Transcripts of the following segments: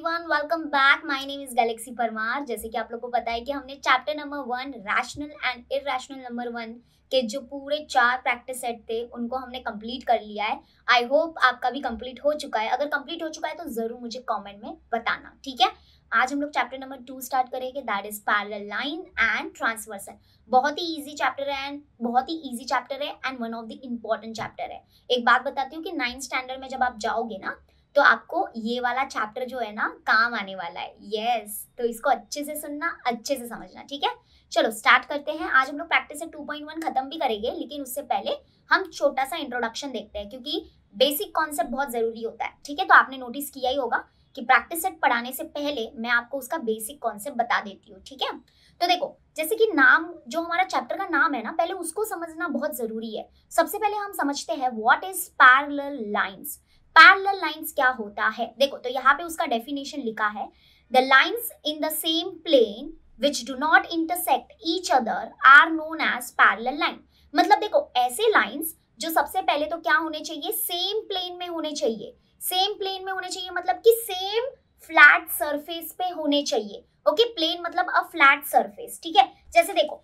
Everyone, welcome back. My name is Galaxy Parmar. जैसे कि आप लोगों को पता है कि हमने chapter number 1 rational and irrational number 1 के जो पूरे 4 प्रैक्टिस सेट थे उनको हमने कंप्लीट कर लिया है। आई होप आपका भी कंप्लीट हो चुका है। अगर कंप्लीट हो चुका है तो जरूर मुझे कमेंट में बताना, ठीक है। आज हम लोग चैप्टर नंबर 2 स्टार्ट करेंगे, that is parallel line and transversal. बहुत ही इजी चैप्टर है एंड बहुत ही इजी चैप्टर है and one of the important chapter है। एक बात बताती हूँ कि 9th स्टैंडर्ड में जब आप जाओगे ना तो आपको ये वाला चैप्टर जो है ना काम आने वाला है। यस, तो इसको अच्छे से सुनना, अच्छे से समझना, ठीक है। चलो स्टार्ट करते हैं। आज हम लोग प्रैक्टिस से 2.1 खत्म भी करेंगे, लेकिन उससे पहले हम छोटा सा इंट्रोडक्शन देखते हैं क्योंकि बेसिक कॉन्सेप्ट बहुत जरूरी होता है, ठीक है। तो आपने नोटिस किया ही होगा कि प्रैक्टिस सेट पढ़ाने से पहले मैं आपको उसका बेसिक कॉन्सेप्ट बता देती हूँ, ठीक है। तो देखो, जैसे कि नाम, जो हमारा चैप्टर का नाम है ना, पहले उसको समझना बहुत जरूरी है। सबसे पहले हम समझते हैं what is parallel lines. Parallel lines क्या होता है, देखो तो यहाँ पे उसका डेफिनेशन लिखा है, the lines in the same plane which do not intersect each other are known as parallel line. मतलब देखो, ऐसे लाइंस जो सबसे पहले तो क्या होने चाहिए, सेम प्लेन में होने चाहिए। सेम प्लेन में होने चाहिए मतलब कि सेम फ्लैट सरफेस पे होने चाहिए। ओके, प्लेन मतलब अ फ्लैट सरफेस, ठीक है। जैसे देखो,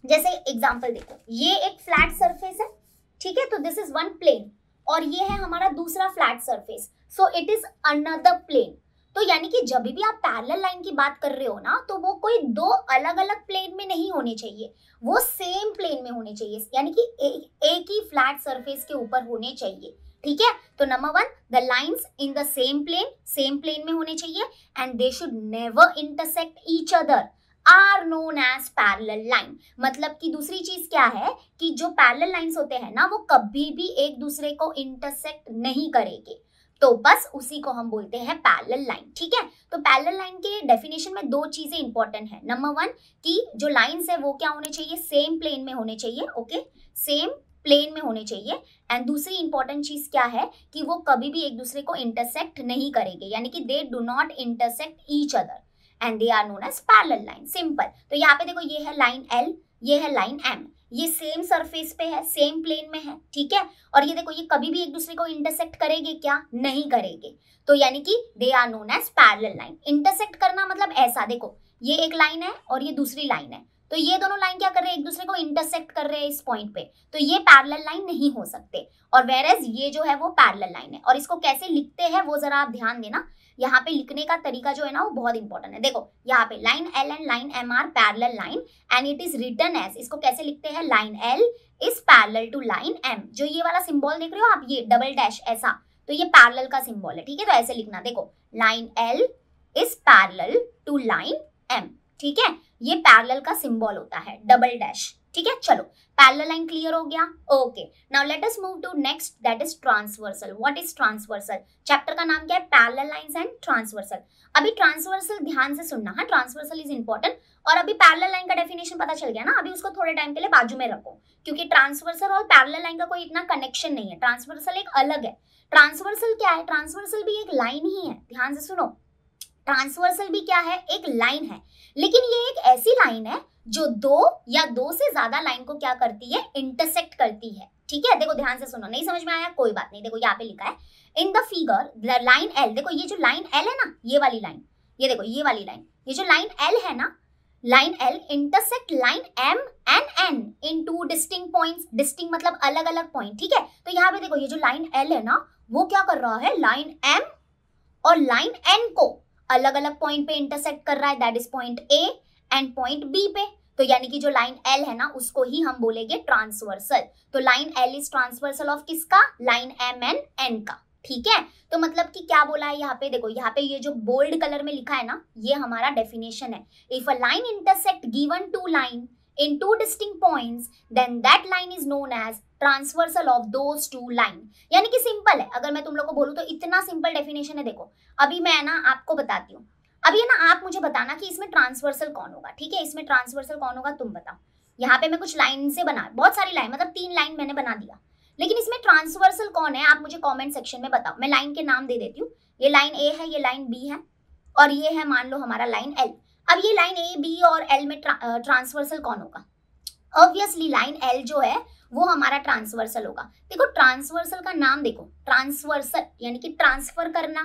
जैसे एग्जांपल देखो, ये एक फ्लैट सरफेस है, ठीक है। तो दिस इज वन प्लेन और ये है हमारा दूसरा flat surface, so it is another plane. तो यानी कि जब भी आप पैरेलल लाइन की बात कर रहे हो ना, तो वो कोई दो अलग अलग प्लेन में नहीं होने चाहिए, वो सेम प्लेन में होने चाहिए, यानी कि एक ही फ्लैट सरफेस के ऊपर होने चाहिए, ठीक है। तो number 1, the lines in the same plane में होने चाहिए and they should never intersect each other are known as parallel line. मतलब कि दूसरी चीज क्या है कि जो पैरेलल लाइंस होते हैं ना, वो कभी भी एक दूसरे को इंटरसेक्ट नहीं करेंगे, तो बस उसी को हम बोलते हैं पैरेलल लाइन, ठीक है। तो पैरेलल लाइन के डेफिनेशन में दो चीजें इंपॉर्टेंट है। नंबर 1 कि जो लाइंस है वो क्या होने चाहिए, सेम प्लेन में होने चाहिए, ओके, सेम प्लेन में होने चाहिए। एंड दूसरी इंपॉर्टेंट चीज क्या है कि वो कभी भी एक दूसरे को इंटरसेक्ट नहीं करेंगे, यानी कि they do not intersect each other and they are known as parallel line. Simple. तो यहाँ पे देखो, ये है लाइन L, ये है लाइन M, ये सेम सरफेस पे है, सेम प्लेन में है, ठीक है। और ये देखो, ये कभी भी एक दूसरे को इंटरसेक्ट करेंगे क्या, नहीं करेंगे। तो यानी कि they are known as parallel line. Intersect करना मतलब ऐसा, देखो ये एक लाइन है और ये दूसरी लाइन है, तो ये दोनों लाइन क्या कर रहे हैं, एक दूसरे को इंटरसेक्ट कर रहे हैं इस पॉइंट पे, तो ये पैरेलल लाइन नहीं हो सकते। और वेरएज ये जो है वो पैरेलल लाइन है। और इसको कैसे लिखते हैं वो जरा आप ध्यान देना, यहाँ पे लिखने का तरीका जो है ना वो बहुत इंपॉर्टेंट है। देखो यहाँ पे line L and line M are parallel line and it is written as, इसको कैसे लिखते हैं, line L is parallel to line M। जो ये वाला सिंबल देख रहे हो आप, ये डबल डैश ऐसा, तो ये पैरेलल का सिंबल है, ठीक है। तो ऐसे लिखना, देखो line L is parallel to line M, ठीक है। ये पैरेलल का सिंबल होता है, डबल डैश, ठीक है। चलो पैरेलल लाइन क्लियर हो गया, okay. Now let us move to next, that is transversal. What is transversal? Chapter का नाम क्या है, पैरेलल लाइंस एंड ट्रांसवर्सल। अभी ट्रांसवर्सल ध्यान से सुनना, हाँ, ट्रांसवर्सल इज इंपॉर्टेंट। और अभी पैरेलल लाइन का डेफिनेशन पता चल गया ना, अभी उसको थोड़े टाइम के लिए बाजू में रखो, क्योंकि ट्रांसवर्सल और पैरेलल लाइन का कोई इतना कनेक्शन नहीं है। ट्रांसवर्सल एक अलग है। ट्रांसवर्सल क्या है, ट्रांसवर्सल भी एक लाइन ही है, ध्यान से सुनो। ट्रांसवर्सल भी क्या है, एक लाइन है, लेकिन ये एक ऐसी लाइन है जो दो या दो से ज्यादा लाइन को क्या करती है, इंटरसेक्ट करती है, ठीक है। देखो ध्यान से सुनो, नहीं समझ में आया कोई बात नहीं। देखो यहाँ पे लिखा है in the figure the line L, देखो ये जो लाइन L है ना, ये वाली लाइन, ये देखो ये वाली लाइन, ये जो लाइन L है ना, line L intersect line M and N in two distinct points. Distinct मतलब अलग अलग पॉइंट, ठीक है। तो यहाँ पे देखो, ये जो लाइन L है ना, वो क्या कर रहा है, लाइन M और लाइन N को अलग अलग पॉइंट पे इंटरसेक्ट कर रहा है, that is point A and point B पे। तो यानी कि जो लाइन L है ना, उसको ही हम बोलेंगे ट्रांसवर्सल। तो line L is transversal of किसका, लाइन M एंड N का, ठीक है। तो मतलब कि क्या बोला है यहाँ पे, देखो यहाँ पे ये जो बोल्ड कलर में लिखा है ना, ये हमारा डेफिनेशन है। If a line intersect given to line in two distinct points, then that line is known as transversal of those two line। यानी कि सिंपल है, अगर मैं तुम लोग को बोलूं तो इतना सिंपल डेफिनेशन है। देखो अभी मैं ना आपको बताती हूँ, अभी है ना, आप मुझे बताना कि इसमें ट्रांसवर्सल कौन होगा, ठीक है। इसमें ट्रांसवर्सल कौन होगा तुम बताओ। यहाँ पे मैं कुछ लाइन से बना, बहुत सारी लाइन, मतलब 3 लाइन मैंने बना दिया, लेकिन इसमें ट्रांसवर्सल कौन है आप मुझे कॉमेंट सेक्शन में बताओ। मैं लाइन के नाम दे देती हूँ, ये लाइन A है, ये लाइन B है और ये है मान लो हमारा लाइन L। अब ये लाइन A, B और L में ट्रांसवर्सल कौन होगा, ऑब्वियसली लाइन L जो है वो हमारा ट्रांसवर्सल होगा। देखो ट्रांसवर्सल का नाम देखो, ट्रांसवर्सल यानी कि ट्रांसफर करना,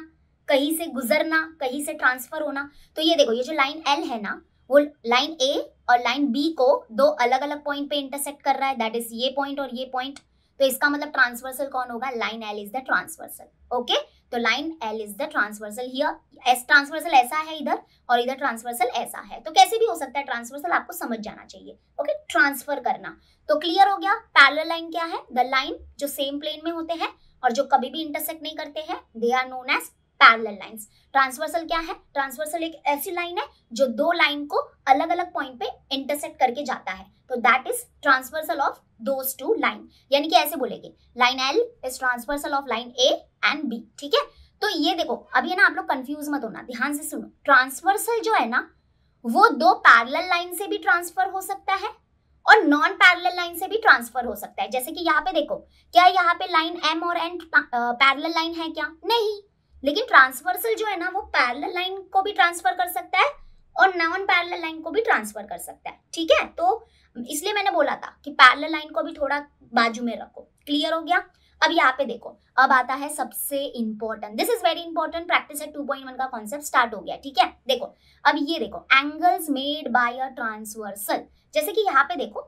कहीं से गुजरना, कहीं से ट्रांसफर होना। तो ये देखो, ये जो लाइन एल है ना, वो लाइन ए और लाइन बी को दो अलग अलग पॉइंट पे इंटरसेक्ट कर रहा है, दैट इज ये पॉइंट और ये पॉइंट। तो इसका मतलब ट्रांसवर्सल कौन होगा? Line L is the transversal. Okay, तो line L is the transversal here. As transversal ऐसा है इधर और इधर ट्रांसवर्सल ऐसा है, तो कैसे भी हो सकता है ट्रांसवर्सल, आपको समझ जाना चाहिए। ओके, ट्रांसफर करना। तो क्लियर हो गया। पैरेलल लाइन क्या है? द लाइन जो सेम प्लेन में होते हैं और जो कभी भी इंटरसेक्ट नहीं करते हैं, they are known as parallel lines. Transversal क्या है? ट्रांसवर्सल एक ऐसी लाइन है जो दो लाइन को अलग अलग पॉइंट पे इंटरसेक्ट करके जाता है, तो that is transversal of those two line. यानी कि ऐसे बोलेंगे, line L is transversal of line A and B. ठीक है, तो ये देखो, अभी है ना, आप लोग कंफ्यूज मत होना, ध्यान से सुनो। ट्रांसवर्सल जो है ना, वो दो पैरेलल लाइन से भी ट्रांसफर हो सकता है और नॉन पैरेलल लाइन से भी ट्रांसफर हो सकता है। जैसे कि यहाँ पे देखो, क्या यहाँ पे लाइन एम और एन पैरेलल लाइन है क्या? नहीं। लेकिन ट्रांसवर्सल जो है ना, वो पैरेलल लाइन को भी ट्रांसफर कर सकता है और नॉन पैरेलल लाइन को भी ट्रांसफर कर सकता है। ठीक है, तो इसलिए मैंने बोला था कि पैरेलल लाइन को भी थोड़ा बाजू में रखो। क्लियर हो गया। अब यहाँ पे देखो, अब आता है सबसे important, this is very important, practice eight 2.1 का कॉन्सेप्ट स्टार्ट हो गया। ठीक है, देखो अब ये देखो, angles made by a transversal. जैसे कि यहाँ पे देखो,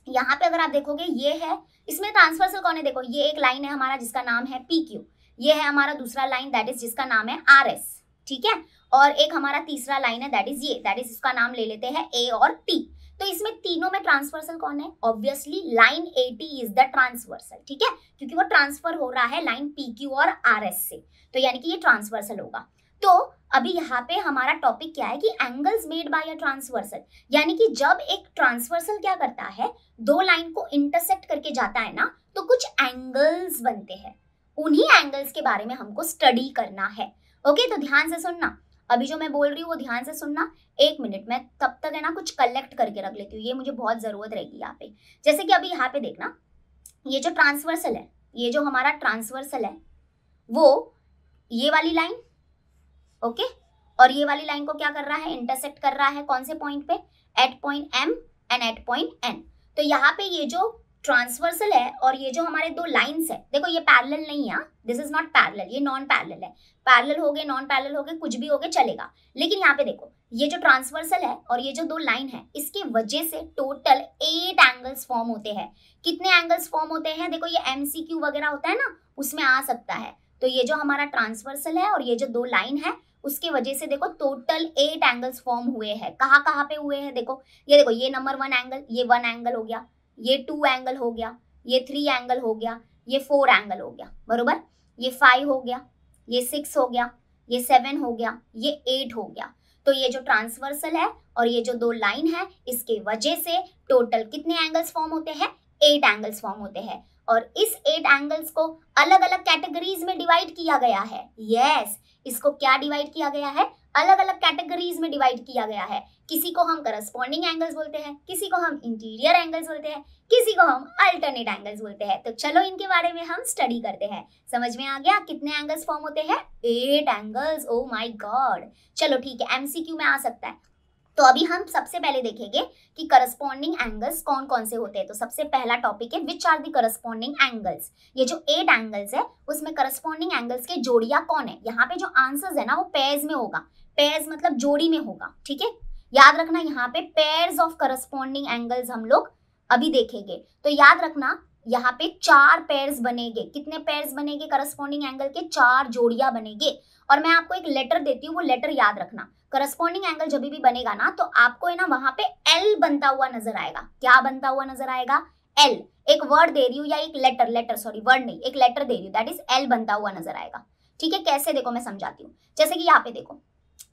यहाँ पे अगर आप देखोगे, ये है, इसमें ट्रांसवर्सल कौन है? देखो, ये एक लाइन है हमारा जिसका नाम है पी क्यू, ये है हमारा दूसरा लाइन दैट इज जिसका नाम है आर एस। ठीक है, और एक हमारा तीसरा लाइन है दैट इज ये, दैट इज इसका नाम ले लेते हैं ए और टी। तो इसमें तीनों में ट्रांसवर्सल कौन है? Obviously line A T is the transversal. ठीक है, क्योंकि वो ट्रांसफर हो रहा है लाइन पी क्यू और आर एस से, तो यानी कि ये ट्रांसवर्सल होगा। तो अभी यहाँ पे हमारा टॉपिक क्या है कि angles made by a transversal, यानी कि जब एक ट्रांसवर्सल क्या करता है, दो लाइन को इंटरसेक्ट करके जाता है ना, तो कुछ एंगल्स बनते हैं। उन्हीं एंगल्स के बारे में हमको स्टडी करना है। ओके, तो ध्यान से सुनना, अभी जो मैं बोल रही हूँ वो ध्यान से सुनना। एक मिनट में तब तक है ना कुछ कलेक्ट करके रख लेती हूँ, ये मुझे बहुत जरूरत रहेगी यहाँ पे। जैसे कि अभी यहाँ पे देखना, ये जो ट्रांसवर्सल है, ये जो हमारा ट्रांसवर्सल है, वो ये वाली लाइन, ओके, और ये वाली लाइन को क्या कर रहा है? इंटरसेक्ट कर रहा है कौन से पॉइंट पे? At point M and at point N. तो यहाँ पे ये जो ट्रांसवर्सल है और ये जो हमारे दो लाइंस है, देखो ये पैरेलल नहीं है, दिस इज नॉट पैरेलल, ये नॉन पैरेलल है। पैरेलल हो गए, नॉन पैरेलल हो गए, कुछ भी हो गए चलेगा। लेकिन यहाँ पे देखो, ये जो ट्रांसवर्सल है और ये जो दो लाइन है, इसकी वजह से टोटल 8 एंगल्स फॉर्म होते हैं। कितने एंगल्स फॉर्म होते हैं? देखो ये एमसीक्यू वगैरह होता है ना, उसमें आ सकता है। तो ये जो हमारा ट्रांसवर्सल है और ये जो दो लाइन है, उसकी वजह से देखो टोटल 8 एंगल्स फॉर्म हुए हैं। कहाँ कहाँ पे हुए हैं? देखो ये देखो, ये नंबर 1 एंगल, ये 1 एंगल हो गया, ये 2 एंगल हो गया, ये 3 एंगल हो गया, ये 4 एंगल हो गया, बरोबर, ये 5 हो गया, ये 6 हो गया, ये 7 हो गया, ये 8 हो गया। तो ये जो ट्रांसवर्सल है और ये जो दो लाइन है, इसके वजह से टोटल कितने एंगल्स फॉर्म होते हैं? 8 एंगल्स फॉर्म होते हैं। और इस 8 एंगल्स को अलग अलग कैटेगरीज में डिवाइड किया गया है। यस, इसको क्या डिवाइड किया गया है? अलग अलग कैटेगरीज में डिवाइड किया गया है। किसी को हम करस्पॉन्डिंग एंगल्स बोलते हैं, किसी को हम इंटीरियर एंगल्स बोलते हैं, किसी को हम अल्टरनेट एंगल्स बोलते हैं। तो चलो इनके बारे में हम स्टडी करते हैं। समझ में आ गया कितने एंगल्स फॉर्म होते हैं? 8 एंगल्स। Oh my God. चलो ठीक है, एमसीक्यू में आ सकता है। तो अभी हम सबसे पहले देखेंगे कि करस्पॉन्डिंग एंगल्स कौन कौन से होते हैं। तो सबसे पहला टॉपिक है which are the corresponding angles. ये जो 8 एंगल्स है, उसमें करस्पॉन्डिंग एंगल्स के जोड़ियां कौन है? यहाँ पे जो आंसर्स है ना, वो पेयर्स में होगा। पेयर्स मतलब जोड़ी में होगा, ठीक है, याद रखना। यहाँ पे पेयर्स ऑफ करस्पॉन्डिंग एंगल्स हम लोग अभी देखेंगे। तो याद रखना, यहाँ पे 4 पेयर्स बनेंगे। कितने पेयर्स बनेंगे करस्पॉन्डिंग एंगल के? 4 जोड़ियां बनेंगे। और मैं आपको एक लेटर देती हूँ, वो लेटर याद रखना। करस्पॉन्डिंग एंगल जब भी बनेगा ना, तो आपको है ना वहां पे एल बनता हुआ नजर आएगा। क्या बनता हुआ नजर आएगा? एल। एक वर्ड दे रही हूँ या एक लेटर, सॉरी वर्ड नहीं, एक लेटर दे रही हूँ, दैट इज एल बनता हुआ नजर आएगा। ठीक है, कैसे? देखो मैं समझाती हूँ। जैसे कि यहाँ पे देखो,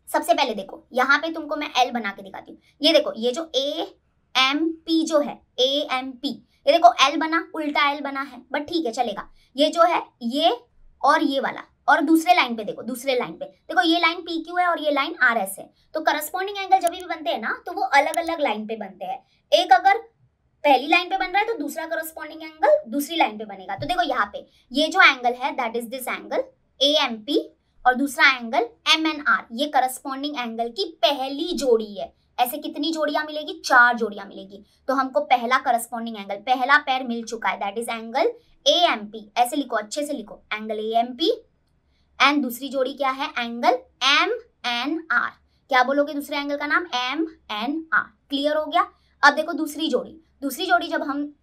सबसे पहले देखो, यहाँ पे तुमको मैं एल बना के दिखाती हूँ। ये देखो, ये जो ए एम पी जो है, ए एम पी, ये देखो एल बना, उल्टा एल बना है, बट ठीक है चलेगा। ये जो है, ये और ये वाला, और दूसरे लाइन पे देखो, दूसरे लाइन पे देखो, ये लाइन पी क्यू है और ये लाइन आर एस है। तो करस्पॉन्डिंग एंगल जब भी बनते हैं ना, तो वो अलग अलग लाइन पे बनते हैं। एक अगर पहली लाइन पे बन रहा है, तो दूसरा करस्पॉन्डिंग एंगल दूसरी लाइन पे बनेगा। तो देखो यहाँ पे ये जो एंगल है, that is this angle A M P, और दूसरा एंगल एम एन आर, ये करस्पॉन्डिंग एंगल की पहली जोड़ी है। ऐसे कितनी जोड़ियां मिलेगी? 4 जोड़ियां मिलेगी। तो हमको पहला करस्पॉन्डिंग एंगल, पहला पैर मिल चुका है, that is angle A M P. ऐसे लिखो, अच्छे से लिखो, angle A M P and दूसरी जोड़ी क्या है, एंगल MNR। क्या बोलोगे दूसरे एंगल का नाम, MNR। क्लियर हो गया। अब देखो दूसरी जोड़ी जब हम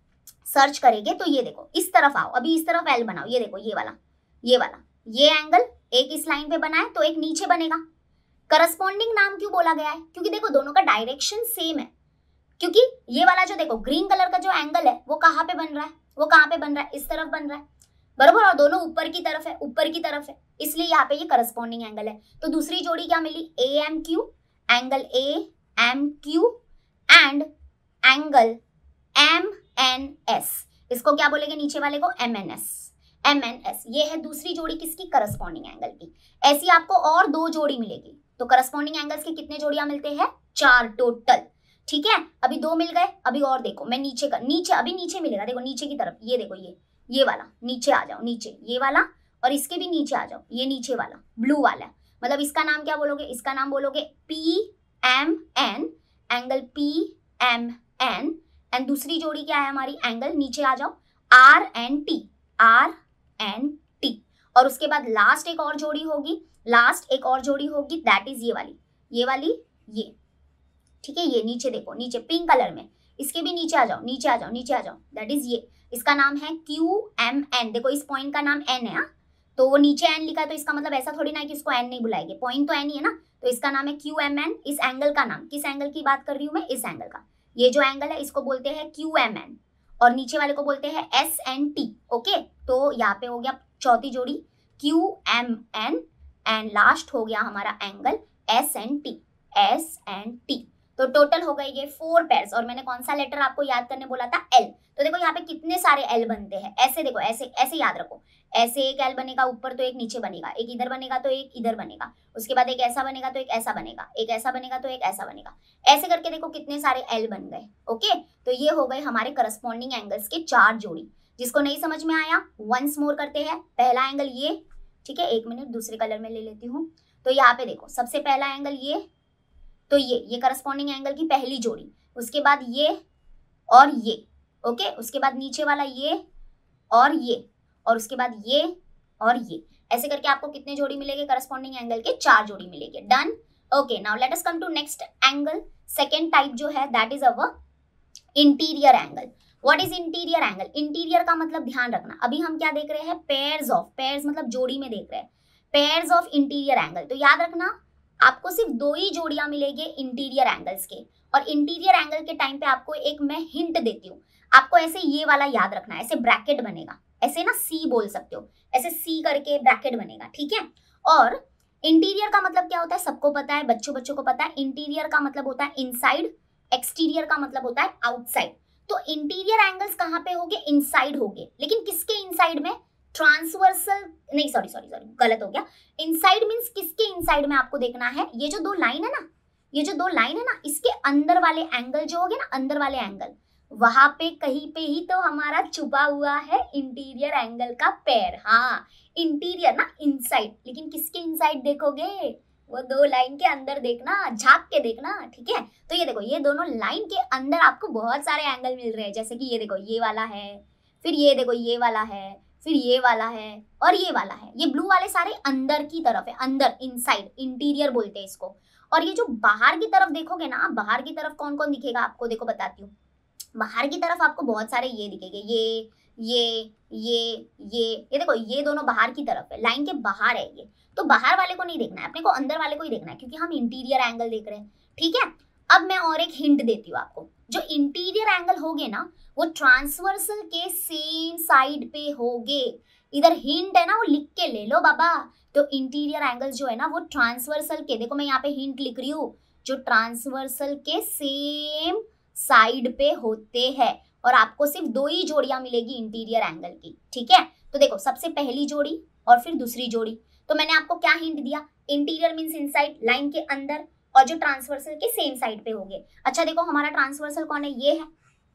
सर्च करेंगे तो ये देखो इस तरफ आओ, अभी इस तरफ एल बनाओ, ये देखो ये वाला ये एंगल एक इस लाइन पे बना है तो एक नीचे बनेगा। करस्पॉन्डिंग नाम क्यों बोला गया है, क्योंकि देखो दोनों का डायरेक्शन सेम है। क्योंकि ये वाला जो देखो ग्रीन कलर का जो एंगल है वो कहाँ पे बन रहा है, इस तरफ बन रहा है बरोबर, और दोनों ऊपर की तरफ है, इसलिए यहाँ पे ये करस्पॉन्डिंग एंगल है। तो दूसरी जोड़ी क्या मिली, AMQ, angle AMQ and angle MNS। इसको क्या बोलेंगे नीचे वाले को, MNS। ये है दूसरी जोड़ी किसकी, करस्पॉन्डिंग एंगल की। ऐसी आपको और 2 जोड़ी मिलेगी। तो करस्पॉन्डिंग एंगल्स के कितने जोड़ियां मिलते हैं, 4 टोटल। ठीक है, अभी 2 मिल गए। अभी और देखो, मैं अभी नीचे मिलेगा, देखो नीचे की तरफ, ये देखो ये वाला, नीचे आ जाओ, नीचे ये वाला, और इसके भी नीचे आ जाओ, ये नीचे वाला ब्लू वाला, मतलब इसका नाम क्या बोलोगे, इसका नाम बोलोगे PMN, एंगल PMN। एंड दूसरी जोड़ी क्या है हमारी, एंगल नीचे आ जाओ, RNT। और उसके बाद लास्ट एक और जोड़ी होगी, दैट इज ये वाली, ठीक है। ये नीचे देखो, नीचे पिंक कलर में, इसके भी नीचे आ जाओ, दैट इज ये, इसका नाम है QMN। देखो इस पॉइंट का नाम N है, तो वो नीचे N लिखा है, तो इसका मतलब ऐसा थोड़ी ना है कि इसको N नहीं बुलाएंगे, पॉइंट तो N ही है ना, तो इसका नाम है QMN। इस एंगल का नाम, किस एंगल की बात कर रही हूँ मैं, इस एंगल का, ये जो एंगल है इसको बोलते हैं QMN, और नीचे वाले को बोलते हैं SNT। ओके, तो यहाँ पे हो गया चौथी जोड़ी QMN, एंड लास्ट हो गया हमारा एंगल SNT। तो टोटल हो गए ये 4 पेयर्स, और मैंने कौन सा लेटर आपको याद करने बोला था, L। तो देखो यहाँ पे कितने सारे L बनते हैं, ऐसे देखो, ऐसे याद रखो, ऐसे एक L बनेगा ऊपर तो एक नीचे बनेगा, एक इधर बनेगा तो एक इधर बनेगा, उसके बाद एक ऐसा बनेगा तो एक ऐसा बनेगा, एक ऐसा बनेगा तो एक ऐसा बनेगा, ऐसे करके देखो कितने सारे L बन गए। ओके, तो ये हो गए हमारे करस्पॉन्डिंग एंगल्स के 4 जोड़ी। जिसको नहीं समझ में आया वंस मोर करते हैं। पहला एंगल ये, ठीक है, 1 मिनट दूसरे कलर में ले लेती हूँ। तो यहाँ पे देखो सबसे पहला एंगल ये, तो ये करस्पॉन्डिंग एंगल की पहली जोड़ी, उसके बाद ये और ये, ओके, उसके बाद नीचे वाला ये, और उसके बाद ये और ये, ऐसे करके आपको कितने जोड़ी मिलेंगे, करस्पॉन्डिंग एंगल के 4 जोड़ी मिलेंगे। Done. Okay, now let us come to next angle. Second type जो है that is our interior angle. What is interior angle, interior का मतलब ध्यान रखना, अभी हम क्या देख रहे हैं, पेयर्स मतलब जोड़ी में देख रहे हैं, पेयर्स ऑफ इंटीरियर एंगल। तो याद रखना आपको सिर्फ 2 ही जोड़ियां मिलेगी इंटीरियर एंगल्स के, और इंटीरियर एंगल के टाइम पे आपको एक मैं हिंट देती हूँ, आपको ऐसे ये वाला याद रखना है, ऐसे ब्रैकेट बनेगा, ऐसे ना C बोल सकते हो, ऐसे C करके ब्रैकेट बनेगा, ठीक है। और इंटीरियर का मतलब क्या होता है, सबको पता है, बच्चों को पता है, इंटीरियर का मतलब होता है इनसाइड, एक्सटीरियर का मतलब होता है आउटसाइड। तो इंटीरियर एंगल्स कहाँ पे होंगे, इनसाइड होंगे, लेकिन किसके इनसाइड में, ट्रांसवर्सल नहीं, सॉरी गलत हो गया, इनसाइड मींस किसके इनसाइड में आपको देखना है, ये जो 2 लाइन है ना, इसके अंदर वाले एंगल जो हो गए ना, अंदर वाले एंगल, वहां पे कहीं पे ही तो हमारा छुपा हुआ है इंटीरियर एंगल का पेयर। हाँ, इंटीरियर ना इनसाइड, लेकिन किसके इनसाइड देखोगे, वो 2 लाइन के अंदर देखना, झांक के देखना, ठीक है। तो ये देखो, ये दोनों लाइन के अंदर आपको बहुत सारे एंगल मिल रहे हैं, जैसे कि ये देखो ये वाला है, फिर ये देखो ये वाला है, फिर ये वाला है, और ये वाला है। ये ब्लू वाले सारे अंदर की तरफ है, अंदर, इनसाइड, इंटीरियर बोलते हैं इसको। और ये जो बाहर की तरफ देखोगे ना, बाहर की तरफ कौन कौन दिखेगा आपको, देखो बताती हूँ। बाहर की तरफ आपको बहुत सारे ये दिखेंगे, ये देखो, ये दोनों बाहर की तरफ है, लाइन के बाहर है ये। तो बाहर वाले को नहीं देखना है, अपने को अंदर वाले को ही देखना है, क्योंकि हम इंटीरियर एंगल देख रहे हैं, ठीक है। अब मैं और एक हिंट देती हूँ आपको, जो इंटीरियर एंगल होगे ना वो ट्रांसवर्सल के सेम साइड पे होगे। इधर हिंट है ना, वो लिख के ले लो बाबा। तो इंटीरियर एंगल जो है ना वो ट्रांसवर्सल के, देखो मैं यहाँ पे हिंट लिख रही हूँ, जो ट्रांसवर्सल के सेम साइड पे होते हैं, और आपको सिर्फ 2 ही जोड़ियां मिलेगी इंटीरियर एंगल की, ठीक है। तो देखो सबसे पहली जोड़ी और फिर दूसरी जोड़ी। तो मैंने आपको क्या हिंट दिया, इंटीरियर मींस इनसाइड, लाइन के अंदर, और जो ट्रांसवर्सल के सेम साइड पे होंगे। अच्छा देखो हमारा ट्रांसवर्सल कौन है, ये है,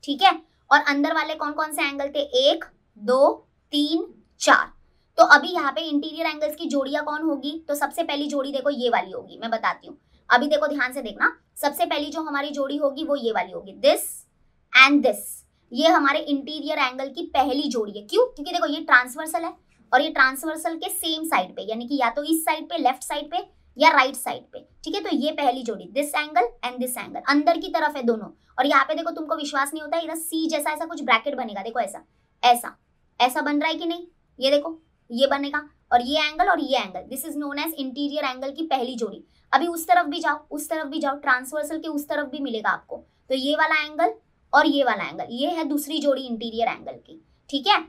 ठीक है। और अंदर वाले कौन कौन से एंगल थे, 1 2 3 4। तो अभी यहाँ पे इंटीरियर एंगल्स की जोड़ियां कौन होगी, तो सबसे पहली जोड़ी देखो ये वाली होगी, मैं बताती हूँ। अभी देखो ध्यान से देखना, सबसे पहली जो हमारी जोड़ी होगी वो ये वाली होगी, दिस एंड दिस। ये हमारे इंटीरियर एंगल की पहली जोड़ी है। क्यों? क्योंकि देखो ये ट्रांसवर्सल है और ये ट्रांसवर्सल के सेम साइड पे, यानी कि या तो इस साइड पे, लेफ्ट साइड पे या राइट साइड पे, ठीक है। तो ये पहली जोड़ी, this angle and this angle, अंदर की तरफ है दोनों। और यहाँ पे देखो तुमको विश्वास नहीं होता है, इधर सी जैसा ऐसा कुछ ब्रैकेट बनेगा, देखो ऐसा ऐसा ऐसा बन रहा है कि नहीं, ये देखो ये बनेगा, और ये एंगल और ये angle, this is known as interior angle की पहली जोड़ी। अभी उस तरफ भी जाओ, उस तरफ भी जाओ, ट्रांसवर्सल के उस तरफ भी मिलेगा आपको। तो ये वाला एंगल और ये वाला एंगल, ये है दूसरी जोड़ी इंटीरियर एंगल की, ठीक है।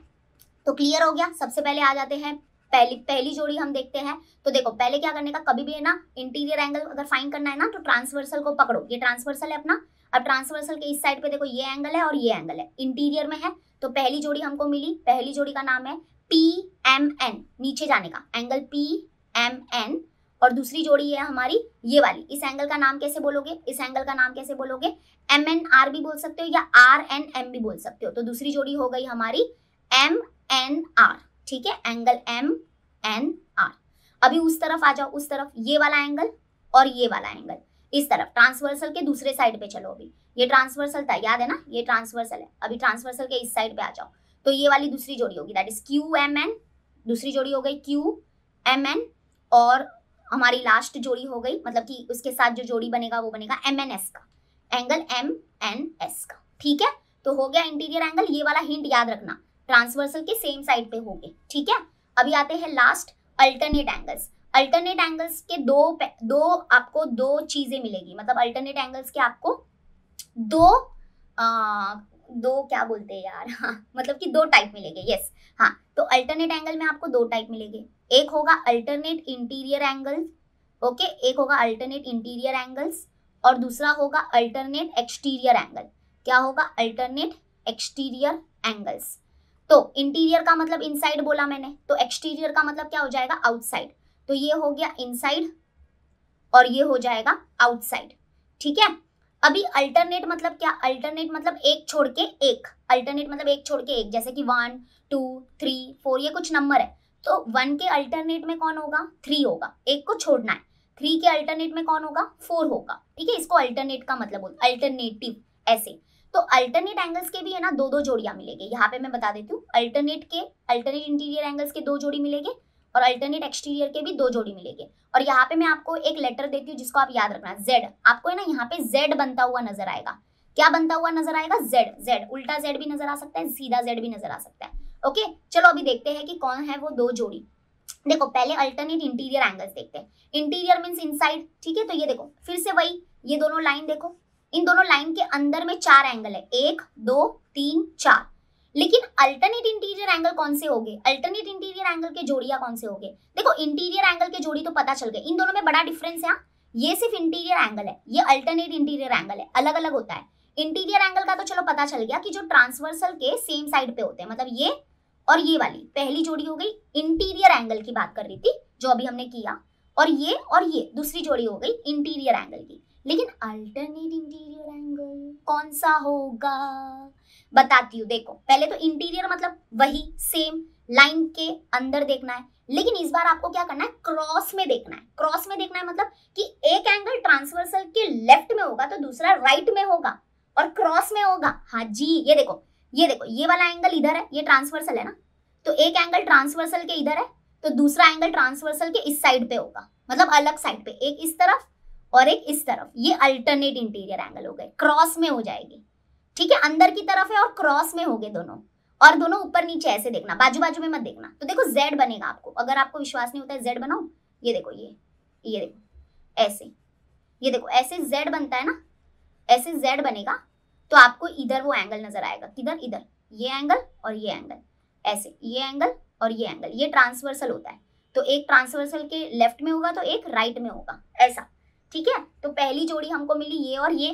तो क्लियर हो गया। सबसे पहले आ जाते हैं पहली जोड़ी हम देखते हैं। तो देखो पहले क्या करने का, कभी भी है ना इंटीरियर एंगल अगर फाइंड करना है ना, तो ट्रांसवर्सल को पकड़ो, ये ट्रांसवर्सल है अपना। अब ट्रांसवर्सल के इस साइड पे देखो ये एंगल है और ये एंगल है, इंटीरियर में है। तो पहली जोड़ी हमको मिली, पहली जोड़ी का नाम है PMN, नीचे जाने का एंगल PMN। और दूसरी जोड़ी है हमारी ये वाली, इस एंगल का नाम कैसे बोलोगे, इस एंगल का नाम कैसे बोलोगे, MNR भी बोल सकते हो या RNM भी बोल सकते हो। तो दूसरी जोड़ी हो गई हमारी MNR, ठीक है, एंगल MNR। अभी उस तरफ आ जाओ, उस तरफ ये वाला एंगल और ये वाला एंगल, इस तरफ ट्रांसवर्सल के दूसरे साइड पे चलो। अभी ये ट्रांसवर्सल था, याद है ना, ये ट्रांसवर्सल है। अभी ट्रांसवर्सल के इस साइड पे आ जाओ, तो ये वाली दूसरी जोड़ी होगी, दैट इज QMN। दूसरी जोड़ी हो गई QMN, और हमारी लास्ट जोड़ी हो गई, मतलब कि उसके साथ जो जोड़ी बनेगा वो बनेगा MNS का, एंगल MNS का, ठीक है। तो हो गया इंटीरियर एंगल। ये वाला हिंट याद रखना, ट्रांसवर्सल के सेम साइड पे होंगे, ठीक है। अभी आते हैं last, alternate angles. Alternate angles के आपको दो चीजें मिलेगी, मतलब अल्टरनेट एंगल्स के आपको दो क्या बोलते हैं यार, हाँ, मतलब कि दो टाइप मिलेंगे, यस, हाँ। तो अल्टरनेट एंगल में आपको दो टाइप मिलेंगे, एक होगा अल्टरनेट इंटीरियर एंगल, ओके, एक होगा अल्टरनेट इंटीरियर एंगल्स, और दूसरा होगा अल्टरनेट एक्सटीरियर एंगल। क्या होगा, अल्टरनेट एक्सटीरियर एंगल्स। तो इंटीरियर का मतलब इनसाइड बोला मैंने, तो एक्सटीरियर का मतलब क्या हो जाएगा, आउटसाइड। तो ये हो गया इनसाइड और ये हो जाएगा आउटसाइड, ठीक है। अभी अल्टरनेट मतलब क्या, अल्टरनेट मतलब एक छोड़ के एक, अल्टरनेट मतलब एक छोड़ के एक, जैसे कि 1 2 3 4 ये कुछ नंबर है, तो 1 के अल्टरनेट में कौन होगा, 3 होगा, एक को छोड़ना है। 3 के अल्टरनेट में कौन होगा, 4 होगा, ठीक है। इसको अल्टरनेट का मतलब बोलते, अल्टरनेटिव ऐसे। तो अल्टरनेट एंगल्स के भी है ना दो जोड़ियां मिलेंगे, यहाँ पे मैं बता देती हूँ। अल्टरनेट इंटीरियर एंगल्स के दो जोड़ी मिलेंगे और अल्टरनेट एक्सटीरियर के भी दो जोड़ी मिलेंगे। और यहाँ पे मैं आपको एक लेटर देती हूँ जिसको आप याद रखना, Z। आपको है ना यहाँ पे Z बनता हुआ नजर आएगा। क्या बनता हुआ नजर आएगा, Z। उल्टा Z भी नजर आ सकता है, सीधा Z भी नजर आ सकता है, ओके। चलो अभी देखते हैं कि कौन है वो दो जोड़ी। देखो पहले अल्टरनेट इंटीरियर एंगल्स देखते हैं। इंटीरियर मींस इनसाइड, ठीक है। तो ये देखो फिर से वही, ये दोनों लाइन देखो, इन दोनों लाइन के अंदर में 4 एंगल है, 1 2 3 4। लेकिन अल्टरनेट इंटीरियर एंगल कौन से होंगे, अल्टरनेट इंटीरियर एंगल के जोड़ियां कौन से होंगे। देखो इंटीरियर एंगल के जोड़ी तो पता चल गए, इन दोनों में बड़ा डिफरेंस है। ये सिर्फ इंटीरियर एंगल है, ये अल्टरनेट इंटीरियर एंगल है, अलग अलग होता है। इंटीरियर एंगल का तो चलो पता चल गया कि जो ट्रांसवर्सल के सेम साइड पे होते हैं, मतलब ये और ये वाली पहली जोड़ी हो गई। इंटीरियर एंगल की बात कर रही थी जो अभी हमने किया, और ये दूसरी जोड़ी हो गई इंटीरियर एंगल की। लेकिन अल्टरनेट इंटीरियर एंगल कौन सा होगा, बताती हूँ। देखो पहले तो इंटीरियर मतलब वही सेम लाइन के अंदर देखना है, लेकिन इस बार आपको क्या करना है, क्रॉस में देखना है। क्रॉस में देखना है मतलब कि एक एंगल ट्रांसवर्सल के लेफ्ट में होगा तो दूसरा राइट में होगा और क्रॉस में होगा। हाँ जी, ये देखो ये वाला एंगल इधर है, ये ट्रांसवर्सल है ना, तो एक एंगल ट्रांसवर्सल के इधर है तो दूसरा एंगल ट्रांसवर्सल के इस साइड पे होगा, मतलब अलग साइड पे, एक इस तरफ और एक इस तरफ। ये अल्टरनेट इंटीरियर एंगल हो गए, क्रॉस में हो जाएगी, ठीक है। अंदर की तरफ है और क्रॉस में हो गए दोनों, और दोनों ऊपर नीचे ऐसे देखना, बाजू बाजू में मत देखना। तो देखो Z बनेगा आपको, अगर आपको विश्वास नहीं होता है Z बनाओ, ये देखो ये देखो ऐसे, ये देखो ऐसे Z बनता है ना, ऐसे Z बनेगा तो आपको इधर वो एंगल नजर आएगा, किधर, इधर, ये एंगल और ये एंगल, ऐसे ये एंगल और ये एंगल, ये ट्रांसवर्सल होता है। तो एक ट्रांसवर्सल के लेफ्ट में होगा तो एक राइट में होगा, ऐसा, ठीक है। तो पहली जोड़ी हमको मिली ये और ये,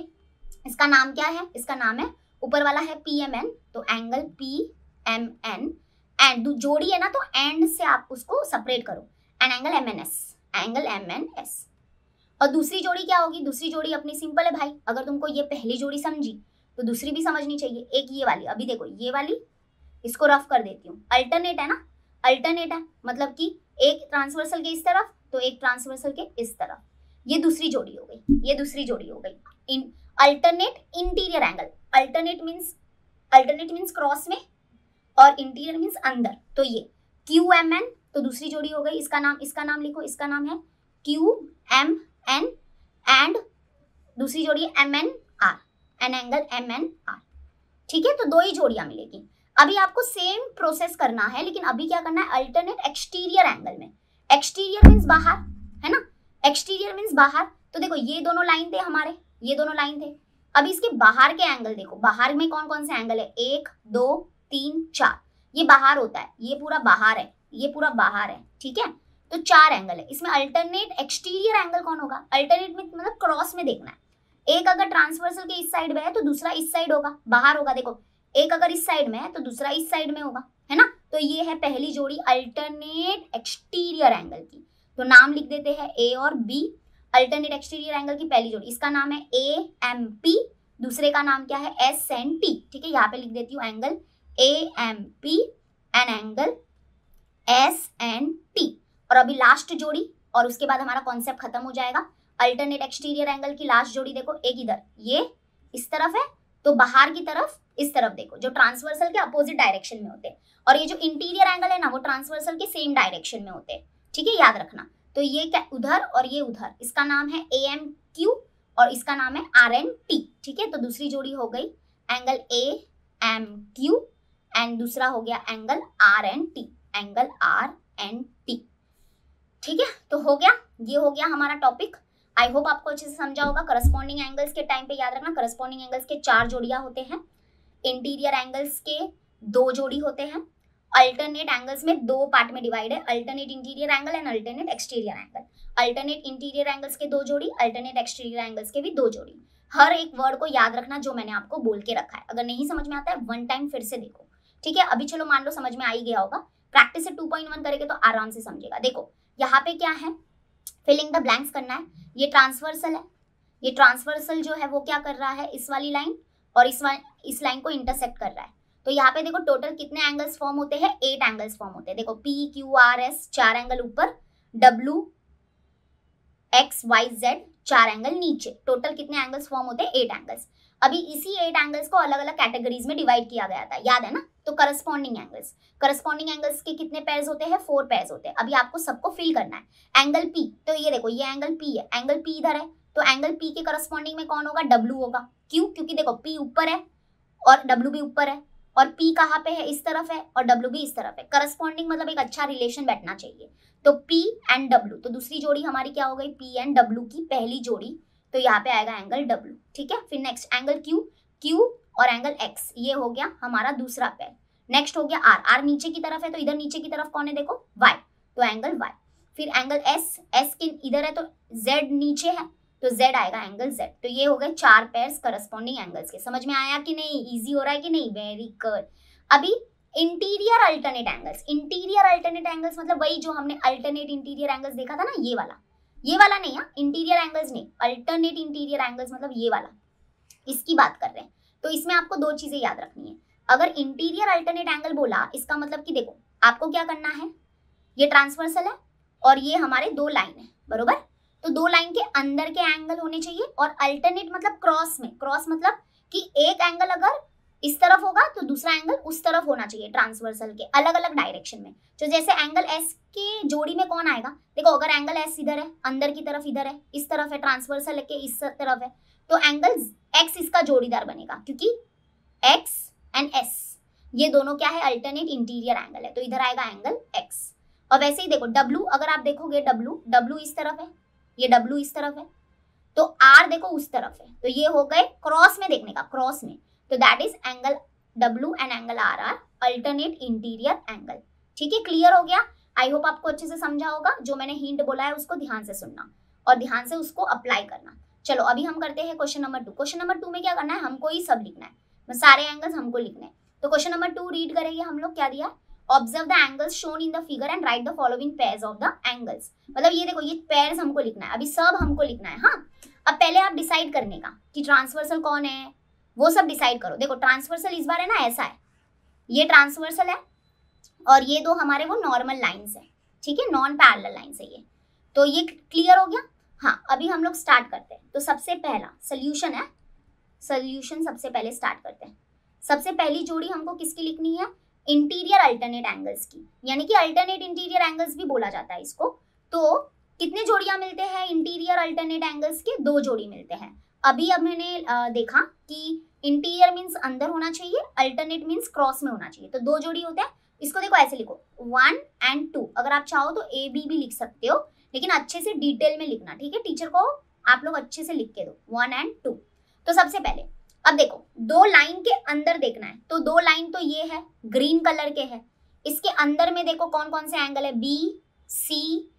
इसका नाम क्या है, इसका नाम है, ऊपर वाला है PMN, तो एंगल PMN, एंड जोड़ी है ना तो एंड से आप उसको सेपरेट करो, एंड एंगल MNS। और दूसरी जोड़ी क्या होगी, दूसरी जोड़ी अपनी सिंपल है भाई, अगर तुमको ये पहली जोड़ी समझी तो दूसरी भी समझनी चाहिए। एक ये वाली, अभी देखो ये वाली, इसको रफ कर देती हूँ, अल्टरनेट है ना, अल्टरनेट है मतलब कि एक ट्रांसवर्सल के इस तरफ तो एक ट्रांसवर्सल के इस तरफ, ये दूसरी जोड़ी हो गई, ये दूसरी जोड़ी हो गई। In alternate interior angle, alternate means cross में और इंटीरियर मींस अंदर, तो ये QMN, तो दूसरी जोड़ी हो गई, इसका नाम लिखो, इसका नाम है QMN एंड दूसरी जोड़ी है MNR, एन एंगल MNR। ठीक है, तो 2 ही जोड़ियां मिलेगी। अभी आपको सेम प्रोसेस करना है, लेकिन अभी क्या करना है, अल्टरनेट एक्सटीरियर एंगल में। एक्सटीरियर मींस बाहर, है ना, एक्सटीरियर मींस बाहर। तो देखो ये दोनों लाइन थे हमारे, ये दोनों लाइन थे। अभी इसके बाहर के एंगल देखो, बाहर में कौन कौन से एंगल है, 1 2 3 4, ये बाहर होता है, ये पूरा बाहर है, ये पूरा बाहर है। ठीक है, तो 4 एंगल है इसमें। अल्टरनेट एक्सटीरियर एंगल कौन होगा, अल्टरनेट में मतलब क्रॉस में देखना है। एक अगर ट्रांसवर्सल के इस साइड में है तो दूसरा इस साइड होगा, बाहर होगा। देखो एक अगर इस साइड में है तो दूसरा इस साइड में होगा, है ना। तो ये है पहली जोड़ी अल्टरनेट एक्सटीरियर एंगल की। तो नाम लिख देते हैं A और B, अल्टरनेट एक्सटीरियर एंगल की पहली जोड़ी, इसका नाम है AMP, दूसरे का नाम क्या है SNT। ठीक है, यहाँ पे लिख देती हूँ angle AMP and angle SNT। और अभी लास्ट जोड़ी, और उसके बाद हमारा कॉन्सेप्ट खत्म हो जाएगा। अल्टरनेट एक्सटीरियर एंगल की लास्ट जोड़ी देखो, एक इधर ये इस तरफ है, तो बाहर की तरफ इस तरफ देखो, जो ट्रांसवर्सल के अपोजिट डायरेक्शन में होते हैं। और ये जो इंटीरियर एंगल है ना, वो ट्रांसवर्सल के सेम डायरेक्शन में होते हैं। ठीक है, याद रखना। तो ये क्या उधर और ये उधर, इसका नाम है AMQ और इसका नाम है RNT। ठीक है, तो दूसरी जोड़ी हो गई एंगल AMQ एंड दूसरा हो गया एंगल RNT, एंगल RNT। ठीक है, तो हो गया, ये हो गया हमारा टॉपिक। आई होप आपको अच्छे से समझा होगा। करस्पॉन्डिंग एंगल्स के टाइम पे याद रखना, करस्पॉन्डिंग एंगल्स के 4 जोड़ियां होते हैं, इंटीरियर एंगल्स के 2 जोड़ी होते हैं, अल्टरनेट एंगल्स में 2 पार्ट में डिवाइड है, alternate interior angle and alternate exterior angle. Alternate interior angles के 2 जोड़ी, अल्टरनेट एक्सटीरियर एंगल्स के भी 2 जोड़ी। हर एक वर्ड को याद रखना जो मैंने आपको बोल के रखा है। अगर नहीं समझ में आता है 1 टाइम फिर से देखो। ठीक है, अभी चलो मान लो समझ में आ ही गया होगा, प्रैक्टिस से 2.1 करेंगे तो आराम से समझेगा। देखो यहाँ पे क्या है, फिलिंग द ब्लैंक्स करना है। ये ट्रांसवर्सल है, ये ट्रांसवर्सल जो है वो क्या कर रहा है, इस वाली लाइन और इस लाइन को इंटरसेक्ट कर रहा है। तो यहाँ पे देखो टोटल कितने एंगल्स फॉर्म होते हैं, 8 एंगल्स फॉर्म होते हैं। देखो PQRS 4 एंगल ऊपर, WXYZ 4 एंगल नीचे, टोटल कितने एंगल्स फॉर्म होते हैं, 8 एंगल्स। अभी इसी 8 एंगल्स को अलग अलग कैटेगरीज में डिवाइड किया गया था, याद है ना। तो करस्पॉन्डिंग एंगल्स के कितने पेयर्स होते हैं, 4 पेयर्स होते हैं। अभी आपको सबको फिल करना है। एंगल P, तो ये देखो ये एंगल P है, एंगल P इधर है, तो एंगल P के करस्पॉन्डिंग में कौन होगा, W होगा। क्यों, क्योंकि देखो P ऊपर है और W भी ऊपर है, और P कहाँ पे है, इस तरफ है, और W भी इस तरफ है। करस्पॉन्डिंग मतलब एक अच्छा रिलेशन बैठना चाहिए। तो P एंड W, तो दूसरी जोड़ी हमारी क्या हो गई, P एंड W की पहली जोड़ी, तो यहाँ पे आएगा एंगल W। ठीक है, फिर नेक्स्ट एंगल Q और एंगल X, ये हो गया हमारा दूसरा पेयर। नेक्स्ट हो गया R नीचे की तरफ है, तो इधर नीचे की तरफ कौन है, देखो Y, तो एंगल Y। फिर एंगल S के इधर है, तो Z नीचे है, तो Z आएगा एंगल Z। तो ये हो गए 4 पेयर्स करस्पॉन्डिंग एंगल्स के। समझ में आया कि नहीं, इजी हो रहा है कि नहीं, वेरी गुड। अभी इंटीरियर अल्टरनेट एंगल्स मतलब वही जो हमने अल्टरनेट इंटीरियर एंगल्स देखा था ना, ये वाला नहीं है, इंटीरियर एंगल्स नहीं, अल्टरनेट इंटीरियर एंगल्स मतलब ये वाला, इसकी बात कर रहे हैं। तो इसमें आपको 2 चीजें याद रखनी है। अगर इंटीरियर अल्टरनेट एंगल बोला, इसका मतलब कि देखो आपको क्या करना है, ये ट्रांसवर्सल है और ये हमारे 2 लाइन है, बरोबर। तो 2 लाइन के अंदर के एंगल होने चाहिए, और अल्टरनेट मतलब क्रॉस में, क्रॉस मतलब कि एक एंगल अगर इस तरफ होगा तो दूसरा एंगल उस तरफ होना चाहिए, ट्रांसवर्सल के अलग अलग डायरेक्शन में। तो जैसे एंगल S के जोड़ी में कौन आएगा, देखो अगर एंगल S इधर है, अंदर की तरफ इधर है, इस तरफ है, ट्रांसवर्सल के इस तरफ है, तो एंगल X इसका जोड़ीदार बनेगा, क्योंकि X एंड S ये दोनों क्या है, अल्टरनेट इंटीरियर एंगल है, तो इधर आएगा एंगल X। और वैसे ही देखो W, अगर आप देखोगे W इस तरफ है, ये W इस तरफ है, तो R देखो उस तरफ है, तो ये हो गए क्रॉस में देखने का, क्रॉस में, तो दैट इज एंगल W एंड angle R are alternate interior angle. ठीक है, क्लियर हो गया। आई होप आपको अच्छे से समझा होगा। जो मैंने हिंट बोला है उसको ध्यान से सुनना और ध्यान से उसको अप्लाई करना। चलो अभी हम करते हैं क्वेश्चन नंबर 2। क्वेश्चन नंबर 2 में क्या करना है, हमको ही सब लिखना है, सारे एंगल्स हमको लिखने हैं। तो क्वेश्चन नंबर 2 रीड करेंगे हम लोग। क्या दिया, observe the angles shown in the figure and right the following pairs of the angles. मतलब ये देखो, ये पेयर्स हमको लिखना है, अभी सब हमको लिखना है। हाँ, अब पहले आप डिसाइड करने का कि ट्रांसवर्सल कौन है, वो सब डिसाइड करो। देखो ट्रांसवर्सल इस बार है ना ऐसा है, ये ट्रांसवर्सल है और ये 2 हमारे वो नॉर्मल लाइंस है। ठीक है, नॉन पैरेलल लाइंस है ये। तो ये क्लियर हो गया। हाँ, अभी हम लोग स्टार्ट करते हैं। तो सबसे पहला सोल्यूशन है, सोल्यूशन सबसे पहले स्टार्ट करते हैं। सबसे पहली जोड़ी हमको किसकी लिखनी है, इंटीरियर अल्टरनेट एंगल्स की, यानी कि अल्टरनेट इंटीरियर एंगल्स भी बोला जाता है इसको। तो कितने जोड़ियां मिलते हैं इंटीरियर अल्टरनेट एंगल्स के? 2 जोड़ी मिलते हैं। अभी अब मैंने देखा कि इंटीरियर मीन्स अंदर होना चाहिए, अल्टरनेट मीन्स क्रॉस में होना चाहिए, तो 2 जोड़ी होते हैं। इसको देखो ऐसे लिखो 1 and 2, अगर आप चाहो तो ए बी भी लिख सकते हो, लेकिन अच्छे से डिटेल में लिखना, ठीक है? टीचर को आप लोग अच्छे से लिख के दो 1 and 2। तो सबसे पहले अब देखो 2 लाइन के अंदर देखना है, तो 2 लाइन तो ये है ग्रीन कलर के है, इसके अंदर में देखो कौन कौन से एंगल है, बी सी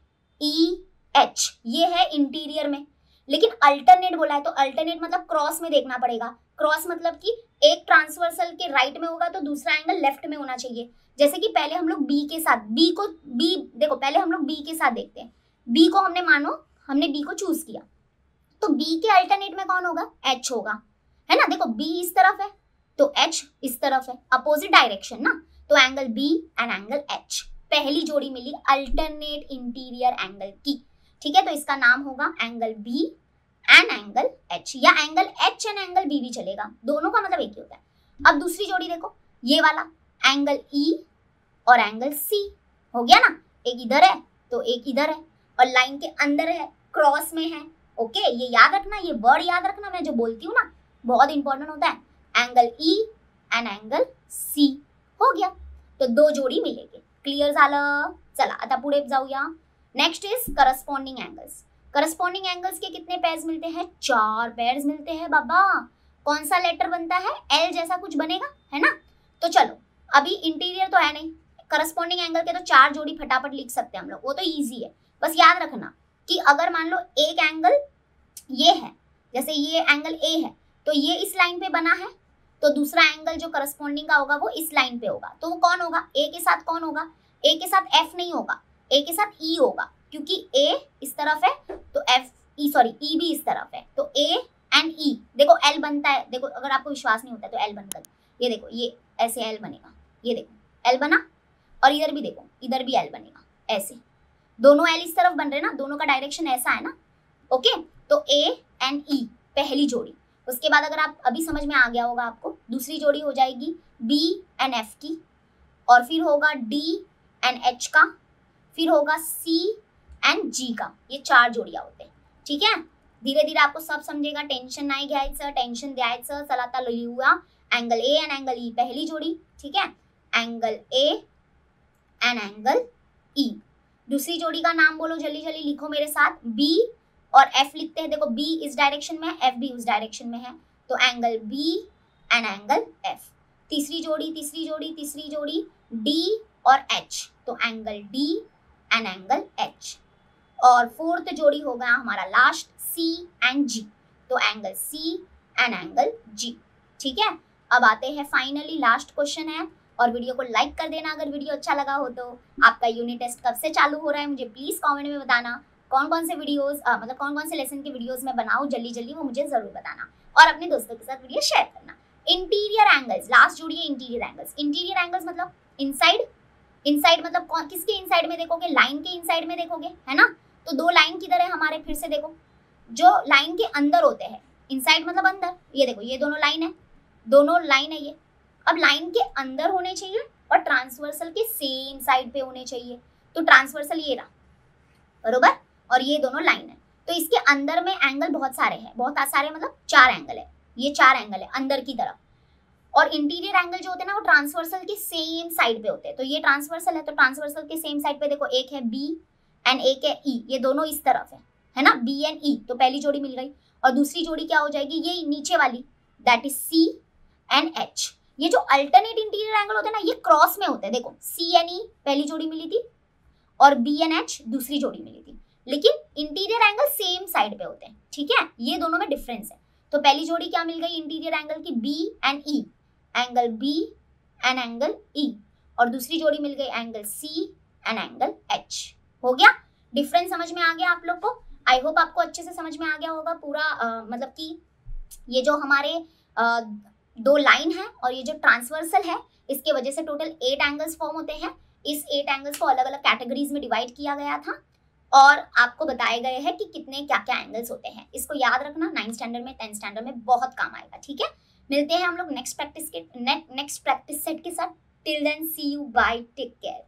ई एच, ये है इंटीरियर में। लेकिन अल्टरनेट बोला है तो अल्टरनेट मतलब क्रॉस में देखना पड़ेगा। क्रॉस मतलब कि एक ट्रांसवर्सल के राइट में होगा तो दूसरा एंगल लेफ्ट में होना चाहिए। जैसे कि पहले हम लोग बी के साथ, बी देखो पहले हम लोग बी के साथ देखते हैं। बी को हमने मानो हमने बी को चूज किया, तो बी के अल्टरनेट में कौन होगा? एच होगा, है ना? देखो बी इस तरफ है तो एच इस तरफ है, अपोजिट डायरेक्शन ना, तो angle B and angle H, पहली जोड़ी मिली अल्टरनेट इंटीरियर एंगल की, ठीक है? तो इसका नाम होगा angle B and angle H, या angle H and angle B भी चलेगा, दोनों का मतलब एक ही होता है। अब दूसरी जोड़ी देखो, ये वाला एंगल ई और एंगल सी, हो गया ना? एक इधर है तो एक इधर है, और लाइन के अंदर है, क्रॉस में है। ओके, ये याद रखना, ये वर्ड याद रखना, मैं जो बोलती हूँ ना बहुत इंपॉर्टेंट होता है। Angle E and angle C, हो गया, तो 2 जोड़ी मिलेगी। क्लियर झालं? चला आता पुढे जाऊया। Next is corresponding angles. Corresponding angles के कितने पेयर्स मिलते हैं? 4 पेयर्स मिलते हैं बाबा। कौन सा लेटर बनता है? एल जैसा कुछ बनेगा, है ना? तो चलो, अभी इंटीरियर तो है नहीं, करस्पॉन्डिंग एंगल के तो 4 जोड़ी फटाफट लिख सकते हैं हम लोग, वो तो ईजी है। बस याद रखना कि अगर मान लो एक एंगल ये है, जैसे ये एंगल ए है, तो ये इस लाइन पे बना है, तो दूसरा एंगल जो करस्पॉन्डिंग का होगा वो इस लाइन पे होगा, तो वो कौन होगा? ए के साथ कौन होगा? ए के साथ एफ नहीं होगा, ए के साथ ई होगा, क्योंकि ए इस तरफ है तो एफ ई भी इस तरफ है, तो ए एंड ई। देखो एल बनता है, देखो अगर आपको विश्वास नहीं होता तो एल बनकर, ये देखो ये ऐसे एल बनेगा, ये देखो एल बना, और इधर भी देखो, इधर भी एल बनेगा, ऐसे दोनों एल इस तरफ बन रहे ना, दोनों का डायरेक्शन ऐसा है ना। ओके, तो ए एंड ई पहली जोड़ी। उसके बाद अगर आप अभी समझ में आ गया होगा आपको, दूसरी जोड़ी हो जाएगी बी एंड एफ की, और फिर होगा डी एंड एच का, फिर होगा सी एंड जी का। ये 4 जोड़ियां होते हैं, ठीक है? धीरे धीरे आपको सब समझेगा, टेंशन नाही घ्यायचं, टेंशन द्यायचं। चला आता लिहूया एंगल ए एंड एंगल ई पहली जोड़ी, ठीक है? एंगल ए एंड एंगल ई। दूसरी जोड़ी का नाम बोलो, जल्दी जल्दी लिखो मेरे साथ। बी और एफ लिखते हैं, देखो बी इस डायरेक्शन में है, एफ भी उस डायरेक्शन में है, तो angle B and angle F. तीसरी जोड़ी डी और एच, तो angle D and angle H. और फोर्थ जोड़ी होगा हमारा लास्ट सी एंड जी, तो angle C and angle G, ठीक है? अब आते हैं फाइनली लास्ट क्वेश्चन है, और वीडियो को लाइक कर देना अगर वीडियो अच्छा लगा हो तो। आपका यूनिट टेस्ट कब से चालू हो रहा है मुझे प्लीज कमेंट में बताना। कौन कौन से वीडियोस मतलब कौन कौन से लेसन के वीडियोस मैं बनाऊं जल्दी जल्दी, वो मुझे जरूर बताना, और अपने दोस्तों के साथ वीडियो शेयर करना। इंटीरियर एंगल्स, लास्ट जोड़ी है इंटीरियर एंगल्स। इंटीरियर एंगल्स मतलब इनसाइड मतलब कौन किसके इनसाइड में देखोगे? लाइन के इनसाइड में देखोगे, है ना? तो 2 लाइन किधर है हमारे? फिर से देखो, जो लाइन के अंदर होते हैं, इनसाइड मतलब अंदर, ये देखो ये दोनों लाइन है ये। अब लाइन के अंदर होने चाहिए और ट्रांसवर्सल के सेम साइड पे होने चाहिए, तो ट्रांसवर्सल ये रहा, बरोबर, और ये दोनों लाइन है, तो इसके अंदर में एंगल बहुत सारे हैं, बहुत सारे मतलब 4 एंगल है, ये 4 एंगल है अंदर की तरफ। और इंटीरियर एंगल जो होते हैं ना वो ट्रांसवर्सल के सेम साइड पे होते हैं, तो ये ट्रांसवर्सल है, तो ट्रांसवर्सल के सेम साइड पे देखो एक है बी एंड एक है ई, ये दोनों इस तरफ है ना, बी एंड ई, तो पहली जोड़ी मिल गई। और दूसरी जोड़ी क्या हो जाएगी? ये नीचे वाली, that is C and H. ये जो अल्टरनेट इंटीरियर एंगल होते हैं ना ये क्रॉस में होते हैं, देखो सी एंड ई पहली जोड़ी मिली थी और बी एंड एच दूसरी जोड़ी मिली थी, लेकिन इंटीरियर एंगल सेम साइड पे होते हैं, ठीक है? ये दोनों में डिफरेंस है। तो पहली जोड़ी क्या मिल गई इंटीरियर एंगल की? B and E, angle B and angle E, और दूसरी जोड़ी मिल गई angle C and angle H. हो गया? डिफरेंस समझ में आ गया आप लोग को? आई होप आपको अच्छे से समझ में आ गया होगा पूरा। मतलब कि ये जो हमारे 2 लाइन है और ये जो ट्रांसवर्सल है, इसके वजह से टोटल 8 एंगल्स फॉर्म होते हैं। इस 8 एंगल्स को अलग अलग कैटेगरीज में डिवाइड किया गया था, और आपको बताए गए हैं कि कितने क्या क्या एंगल्स होते हैं। इसको याद रखना, 9th स्टैंडर्ड में 10th स्टैंडर्ड में बहुत काम आएगा, ठीक है? मिलते हैं हम लोग नेक्स्ट प्रैक्टिस सेट के साथ। Till then see you, bye, take care.